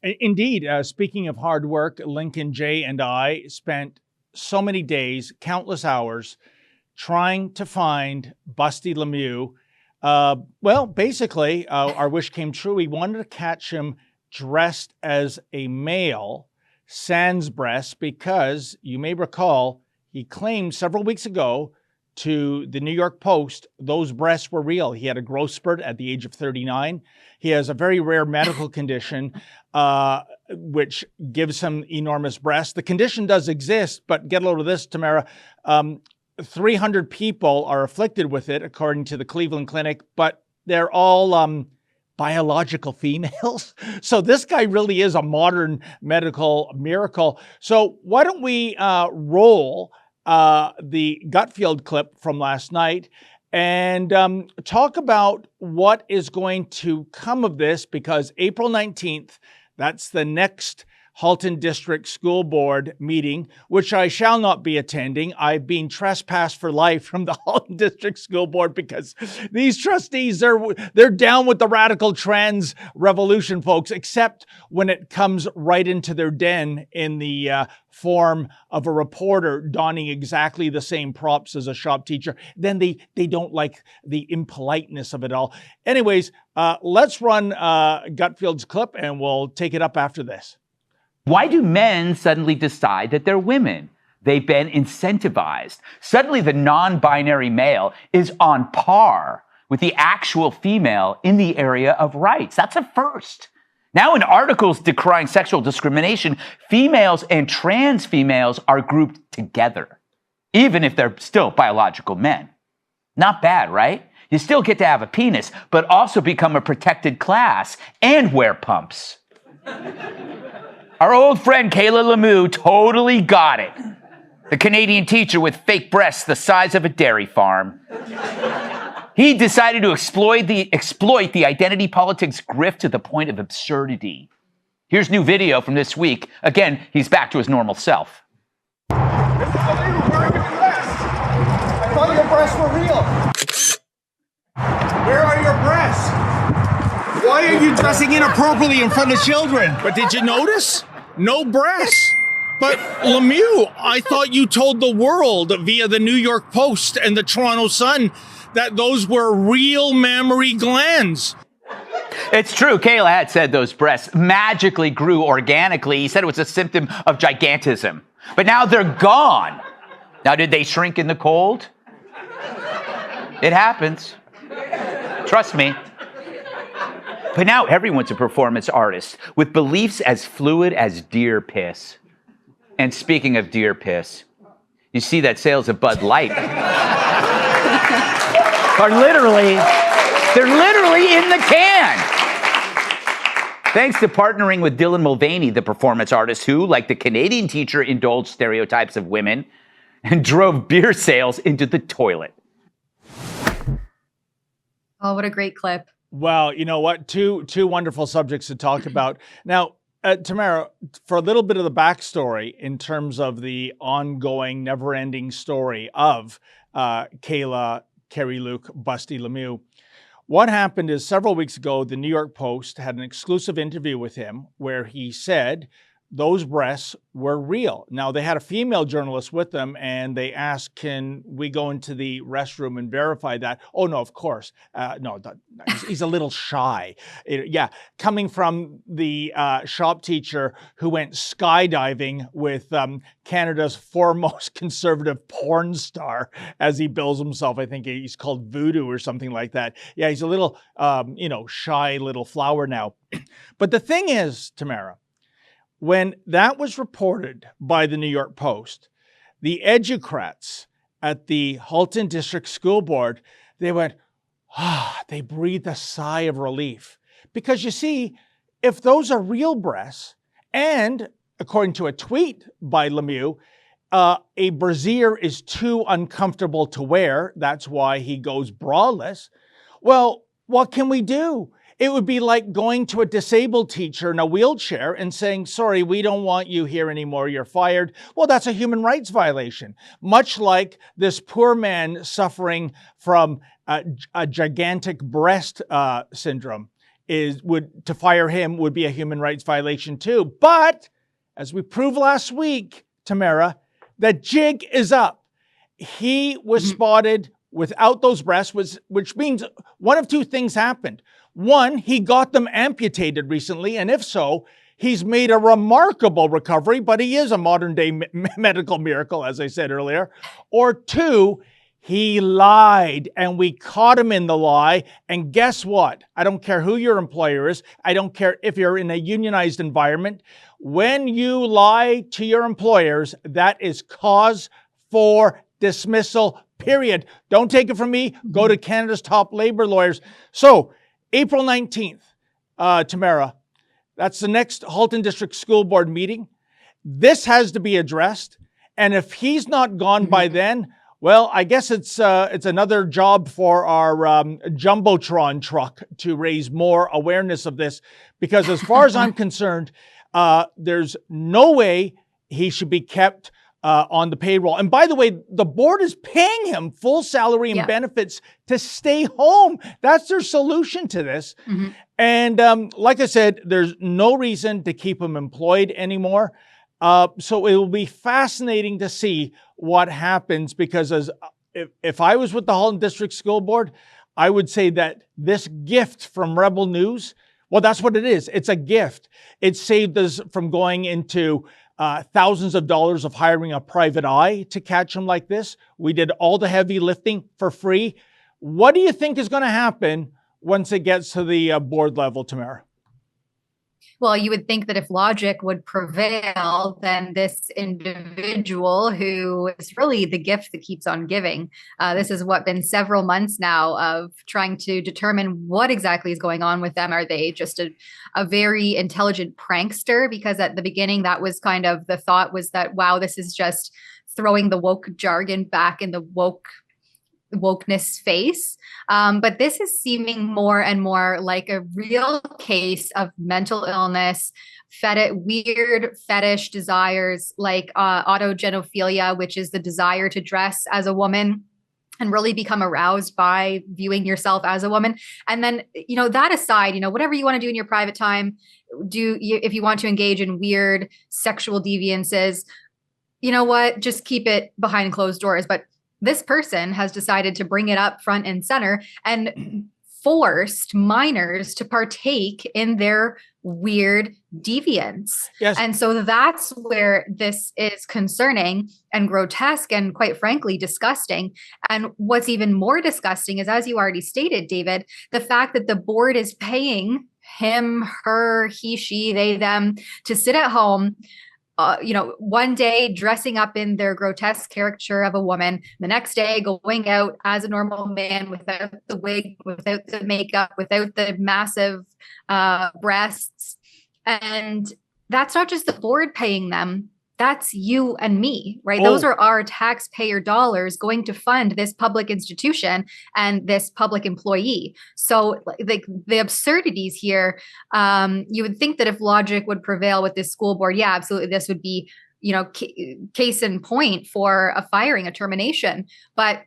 Indeed, speaking of hard work, Lincoln J. and I spent so many days, countless hours, trying to find Busty Lemieux. Basically, our wish came true. We wanted to catch him dressed as a male, sans breasts, because you may recall he claimed several weeks ago to the New York Post those breasts were real. He had a growth spurt at the age of 39. He has a very rare medical condition which gives him enormous breasts. The condition does exist, but get a load of this, Tamara. 300 people are afflicted with it, according to the Cleveland Clinic, but they're all biological females. So this guy really is a modern medical miracle. So why don't we roll the Gutfeld clip from last night and talk about what is going to come of this, because April 19th, that's the next Halton District School Board meeting, which I shall not be attending. I've been trespassed for life from the Halton District School Board because these trustees, they're down with the radical trans revolution, folks, except when it comes right into their den in the form of a reporter donning exactly the same props as a shop teacher. Then they don't like the impoliteness of it all. Anyways, let's run Gutfeld's clip and we'll take it up after this. Why do men suddenly decide that they're women? They've been incentivized. Suddenly the non-binary male is on par with the actual female in the area of rights. That's a first. Now in articles decrying sexual discrimination, females and trans females are grouped together, even if they're still biological men. Not bad, right? You still get to have a penis, but also become a protected class and wear pumps. Our old friend Kayla Lemieux totally got it. The Canadian teacher with fake breasts the size of a dairy farm. He decided to exploit the identity politics grift to the point of absurdity. Here's new video from this week. Again, he's back to his normal self. This is illegal. Where are your breasts? I thought your breasts were real. Where are your breasts? Why are you dressing inappropriately in front of children? But did you notice? No breasts. But Lemieux, I thought you told the world via the New York Post and the Toronto Sun that those were real mammary glands. It's true. Kayla had said those breasts magically grew organically. He said it was a symptom of gigantism. But now they're gone. Now, did they shrink in the cold? It happens. Trust me. But now everyone's a performance artist with beliefs as fluid as deer piss. And speaking of deer piss, you see that sales of Bud Light they're literally in the can. Thanks to partnering with Dylan Mulvaney, the performance artist who, like the Canadian teacher, indulged stereotypes of women and drove beer sales into the toilet. Oh, what a great clip. Well, you know what? Two wonderful subjects to talk about. Now, Tamara, for a little bit of the backstory in terms of the ongoing, never-ending story of Kayla, Carrie Luke, Busty Lemieux, what happened is several weeks ago, the New York Post had an exclusive interview with him where he said those breasts were real. Now, they had a female journalist with them, and they asked, can we go into the restroom and verify that? Oh, no, of course. No, he's a little shy. Coming from the shop teacher who went skydiving with Canada's foremost conservative porn star, as he bills himself. I think he's called Voodoo or something like that. Yeah, he's a little, shy little flower now. But the thing is, Tamara, when that was reported by the New York Post, the educrats at the Halton District School Board, they went, they breathed a sigh of relief. Because you see, if those are real breasts, and according to a tweet by Lemieux, a brassiere is too uncomfortable to wear, that's why he goes braless, well, what can we do? It would be like going to a disabled teacher in a wheelchair and saying, sorry, we don't want you here anymore, you're fired. Well, that's a human rights violation. Much like this poor man suffering from a gigantic breast syndrome. to fire him would be a human rights violation too. But as we proved last week, Tamara, the jig is up. He was spotted without those breasts, which means one of two things happened. One, he got them amputated recently, and if so, he's made a remarkable recovery, but he is a modern day medical miracle, as I said earlier. Or two, he lied, and we caught him in the lie. And guess what? I don't care who your employer is. I don't care if you're in a unionized environment. When you lie to your employers, that is cause for dismissal, period. Don't take it from me. Go to Canada's top labor lawyers. So, April 19th, Tamara, that's the next Halton District School Board meeting. This has to be addressed. And if he's not gone by then, well, I guess it's another job for our Jumbotron truck to raise more awareness of this, because as far as I'm concerned, there's no way he should be kept on the payroll. And by the way, the board is paying him full salary and benefits to stay home. That's their solution to this. And like I said, there's no reason to keep him employed anymore. So it will be fascinating to see what happens, because if I was with the Halton District School Board, I would say that this gift from Rebel News, well, that's what it is. It's a gift. It saved us from going into thousands of dollars of hiring a private eye to catch him like this. We did all the heavy lifting for free. What do you think is going to happen once it gets to the board level, Tamara? Well, you would think that if logic would prevail, then this individual who is really the gift that keeps on giving. This has been several months now of trying to determine what exactly is going on with them. Are they just a very intelligent prankster? Because at the beginning, that was kind of the thought, was that, wow, this is just throwing the woke jargon back in the wokeness face. But this is seeming more and more like a real case of mental illness, weird fetish desires like autogenophilia, which is the desire to dress as a woman and really become aroused by viewing yourself as a woman. And then, that aside, whatever you want to do in your private time, if you want to engage in weird sexual deviances, you know what, just keep it behind closed doors. But this person has decided to bring it up front and center and forced minors to partake in their weird deviance. Yes. And so that's where this is concerning and grotesque and, quite frankly, disgusting. And what's even more disgusting is, as you already stated, David, the fact that the board is paying him, her, he, she, they, them to sit at home, one day dressing up in their grotesque caricature of a woman, the next day going out as a normal man without the wig, without the makeup, without the massive breasts. And that's not just the board paying them. That's you and me, right? Oh. Those are our taxpayer dollars going to fund this public institution and this public employee. So the absurdities here, you would think that if logic would prevail with this school board, yeah, absolutely, this would be, case in point for a firing, a termination. But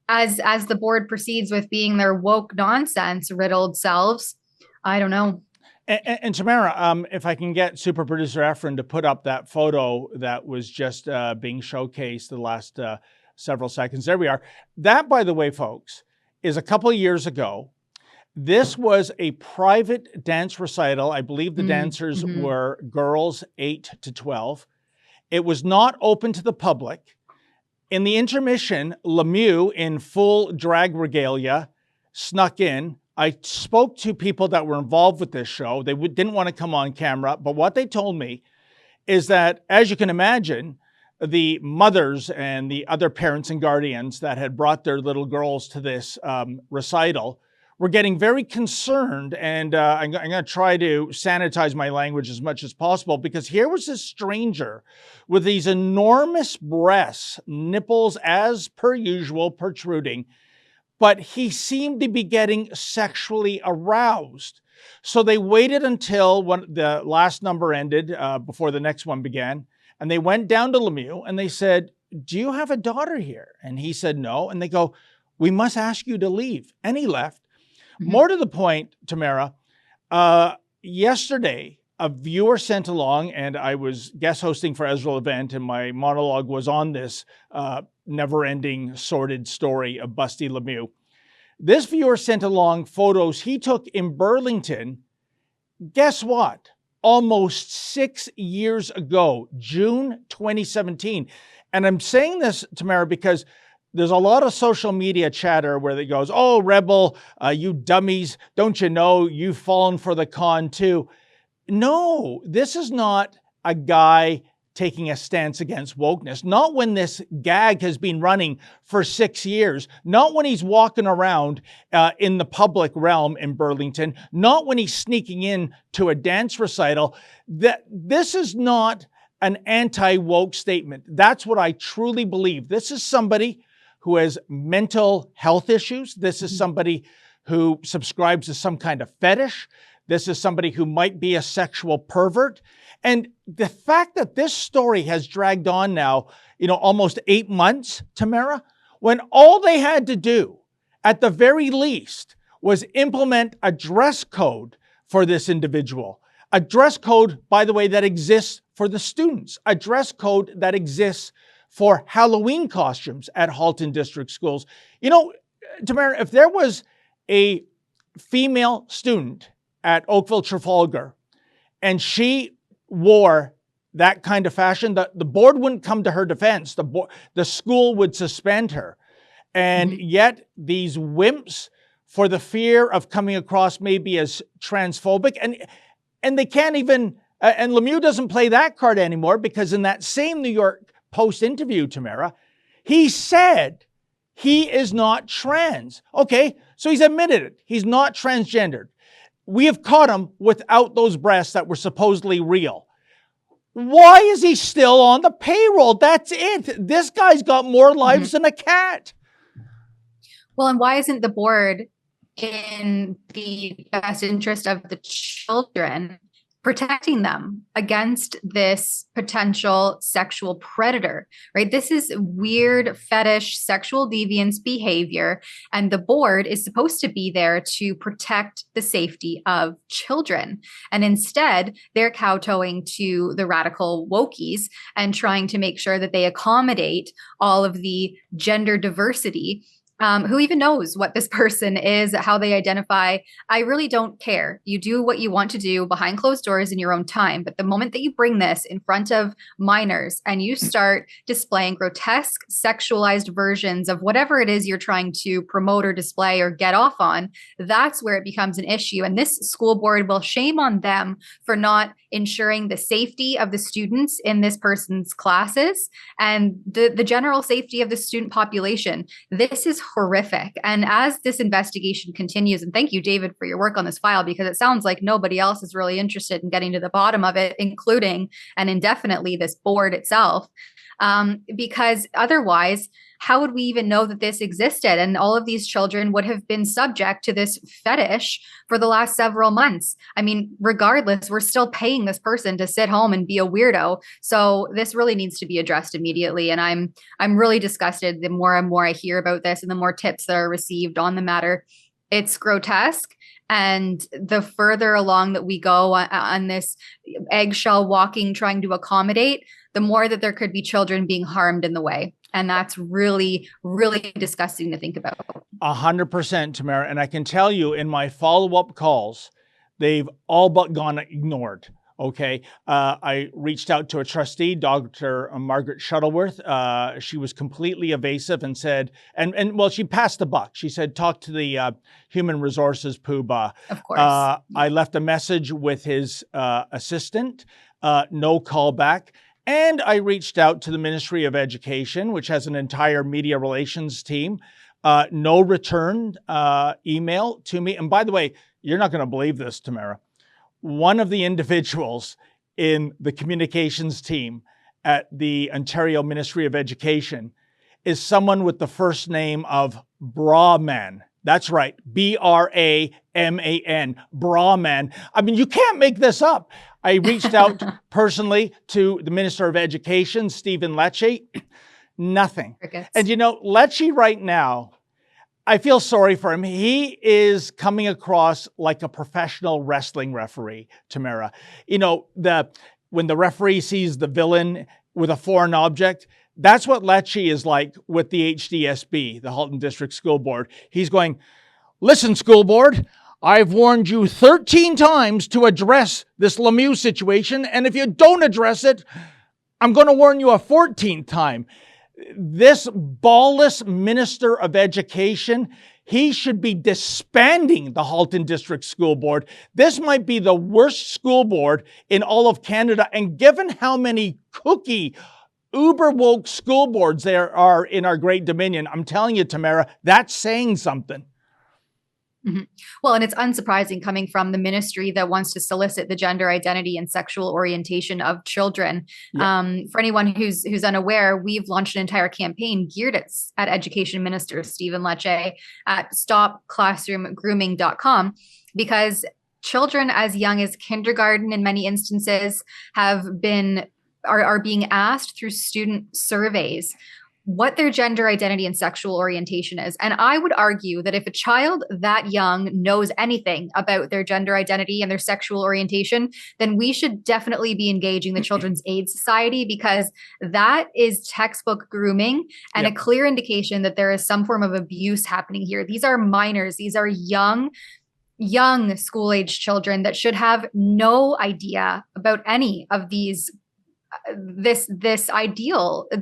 as the board proceeds with being their woke nonsense riddled selves, I don't know. And Tamara, if I can get super producer Efren to put up that photo that was just being showcased the last several seconds. There we are. That, by the way, folks, is a couple of years ago. This was a private dance recital. I believe the dancers were girls 8 to 12. It was not open to the public. In the intermission, Lemieux, in full drag regalia, snuck in. I spoke to people that were involved with this show. They didn't want to come on camera, but what they told me is that, as you can imagine, the mothers and the other parents and guardians that had brought their little girls to this recital were getting very concerned. And I'm going to try to sanitize my language as much as possible, because here was this stranger with these enormous breasts, nipples as per usual protruding, but he seemed to be getting sexually aroused. So they waited until the last number ended before the next one began. And they went down to Lemieux and they said, "Do you have a daughter here?" And he said, "No." And they go, "We must ask you to leave." And he left. More to the point, Tamara, Yesterday, a viewer sent along, and I was guest hosting for Ezra event, and my monologue was on this never-ending sordid story of Busty Lemieux. This viewer sent along photos he took in Burlington. Guess what? Almost 6 years ago, June 2017. And I'm saying this, Tamara, because there's a lot of social media chatter where it goes, oh, Rebel, you dummies, don't you know you've fallen for the con too? No, this is not a guy taking a stance against wokeness. Not when this gag has been running for 6 years. Not when he's walking around in the public realm in Burlington. Not when he's sneaking in to a dance recital. This is not an anti-woke statement. That's what I truly believe. This is somebody who has mental health issues. This is somebody who subscribes to some kind of fetish. This is somebody who might be a sexual pervert. And the fact that this story has dragged on now, almost 8 months, Tamara, when all they had to do, at the very least, was implement a dress code for this individual. A dress code, by the way, that exists for the students. A dress code that exists for Halloween costumes at Halton District Schools. Tamara, if there was a female student at Oakville Trafalgar and she wore that kind of fashion, the board wouldn't come to her defense. The school would suspend her. And yet these wimps, for the fear of coming across maybe as transphobic, and they can't even, and Lemieux doesn't play that card anymore, because in that same New York Post interview, Tamara, he said he is not trans. Okay, so he's admitted it. He's not transgendered. We have caught him without those breasts that were supposedly real. Why is he still on the payroll? That's it. This guy's got more lives than a cat. Well, and why isn't the board, in the best interest of the children, protecting them against this potential sexual predator, right? This is weird fetish, sexual deviance behavior, and the board is supposed to be there to protect the safety of children. And instead, they're kowtowing to the radical wokies and trying to make sure that they accommodate all of the gender diversity. Who even knows what this person is, how they identify? I really don't care. You do what you want to do behind closed doors in your own time. But the moment that you bring this in front of minors and you start displaying grotesque, sexualized versions of whatever it is you're trying to promote or display or get off on, that's where it becomes an issue. And this school board will shame on them for not ensuring the safety of the students in this person's classes and the general safety of the student population. This is horrific. And as this investigation continues, and thank you, David, for your work on this file, because it sounds like nobody else is really interested in getting to the bottom of it, including and indefinitely this board itself. Because otherwise, how would we even know that this existed? And all of these children would have been subject to this fetish for the last several months. I mean, regardless, we're still paying this person to sit home and be a weirdo. So this really needs to be addressed immediately. And I'm really disgusted the more and more I hear about this and the more tips that are received on the matter. It's grotesque. And the further along that we go on this eggshell walking, trying to accommodate, the more that there could be children being harmed in the way. And that's really, really disgusting to think about. 100%, Tamara. And I can tell you in my follow-up calls, they've all but gone ignored. Okay. I reached out to a trustee, Dr. Margaret Shuttleworth. She was completely evasive and said, well, she passed the buck. She said, talk to the human resources poobah. Of course. I left a message with his assistant, no call back. And I reached out to the Ministry of Education, which has an entire media relations team. No return email to me. And by the way, you're not going to believe this, Tamara. One of the individuals in the communications team at the Ontario Ministry of Education is someone with the first name of Brahman. That's right, B-R-A-M-A-N, Brahman. I mean, you can't make this up. I reached out personally to the Minister of Education, Stephen Lecce. Nothing. Crickets. And Lecce right now, I feel sorry for him. He is coming across like a professional wrestling referee, Tamara. You know, when the referee sees the villain with a foreign object, that's what Lecce is like with the HDSB, the Halton District School Board. He's going, listen, school board, I've warned you 13 times to address this Lemieux situation, and if you don't address it, I'm going to warn you a 14th time. This ballless minister of education, he should be disbanding the Halton District School Board. This might be the worst school board in all of Canada, and given how many cookie, uber woke school boards there are in our great Dominion, I'm telling you, Tamara, that's saying something. Mm-hmm. Well, and it's unsurprising coming from the ministry that wants to solicit the gender identity and sexual orientation of children. Yeah. For anyone who's unaware, we've launched an entire campaign geared at Education Minister Stephen Lecce at stopclassroomgrooming.com, because children as young as kindergarten in many instances are being asked through student surveys what their gender identity and sexual orientation is. And I would argue that if a child that young knows anything about their gender identity and their sexual orientation, then we should definitely be engaging the Children's Aid Society, because that is textbook grooming and a clear indication that there is some form of abuse happening here. These are minors. These are young school-age children that should have no idea about any of these these ideologues,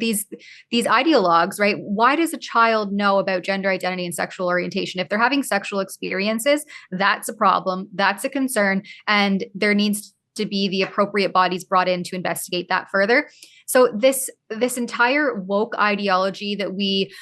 right? Why does a child know about gender identity and sexual orientation? If they're having sexual experiences, that's a problem, that's a concern, and there needs to be the appropriate bodies brought in to investigate that further. So this entire woke ideology that we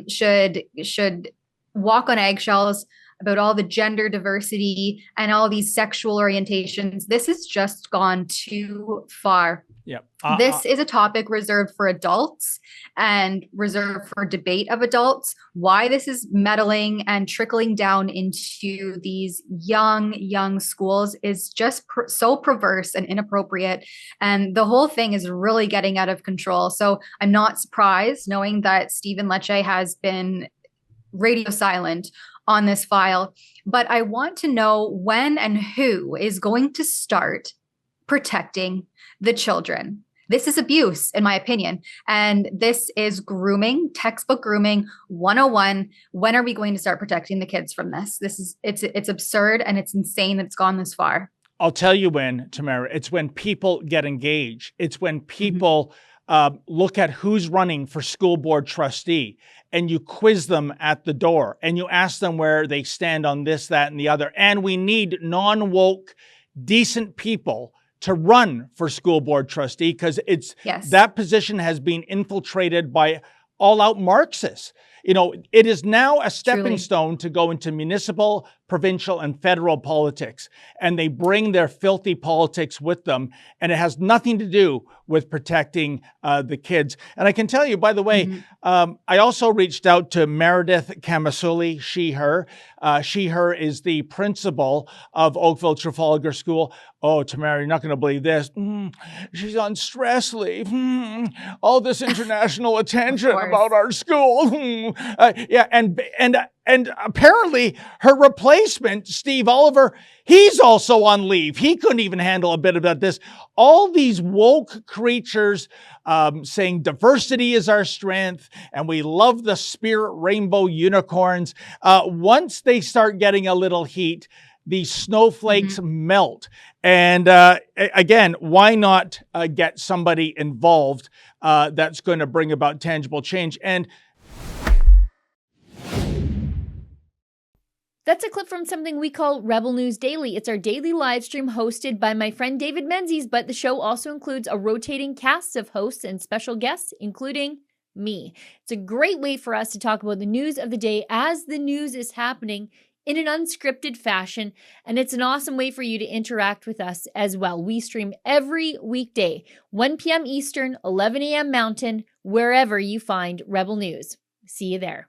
should walk on eggshells about all the gender diversity and all these sexual orientations, this has just gone too far. Yeah. This is a topic reserved for adults and reserved for debate of adults. Why this is meddling and trickling down into these young schools is just so perverse and inappropriate. And the whole thing is really getting out of control. So I'm not surprised knowing that Stephen Lecce has been radio silent on this file, but I want to know when and who is going to start protecting the children. This is abuse, in my opinion, and this is grooming, textbook grooming 101. When are we going to start protecting the kids from this? It's absurd, and it's insane that it's gone this far. I'll tell you when, Tamara. It's when people get engaged. It's when people look at who's running for school board trustee, and you quiz them at the door, and you ask them where they stand on this, that, and the other. And we need non-woke, decent people to run for school board trustee, because that position has been infiltrated by all-out Marxists. You know, it is now a stepping stone to go into municipal, provincial, and federal politics. And they bring their filthy politics with them. And it has nothing to do with protecting the kids. And I can tell you, by the way, I also reached out to Meredith Camasuli, she, her. She, her is the principal of Oakville Trafalgar School. Oh, Tamara, you're not going to believe this. She's on stress leave. All this international attention about our school. And apparently her replacement, Steve Oliver, he's also on leave. He couldn't even handle a bit about this. All these woke creatures saying diversity is our strength and we love the spirit rainbow unicorns. Once they start getting a little heat, these snowflakes melt. And again, why not get somebody involved that's going to bring about tangible change? And that's a clip from something we call Rebel News Daily. It's our daily live stream hosted by my friend David Menzies, but the show also includes a rotating cast of hosts and special guests, including me. It's a great way for us to talk about the news of the day as the news is happening in an unscripted fashion, and it's an awesome way for you to interact with us as well. We stream every weekday, 1 p.m. Eastern, 11 a.m. Mountain, wherever you find Rebel News. See you there.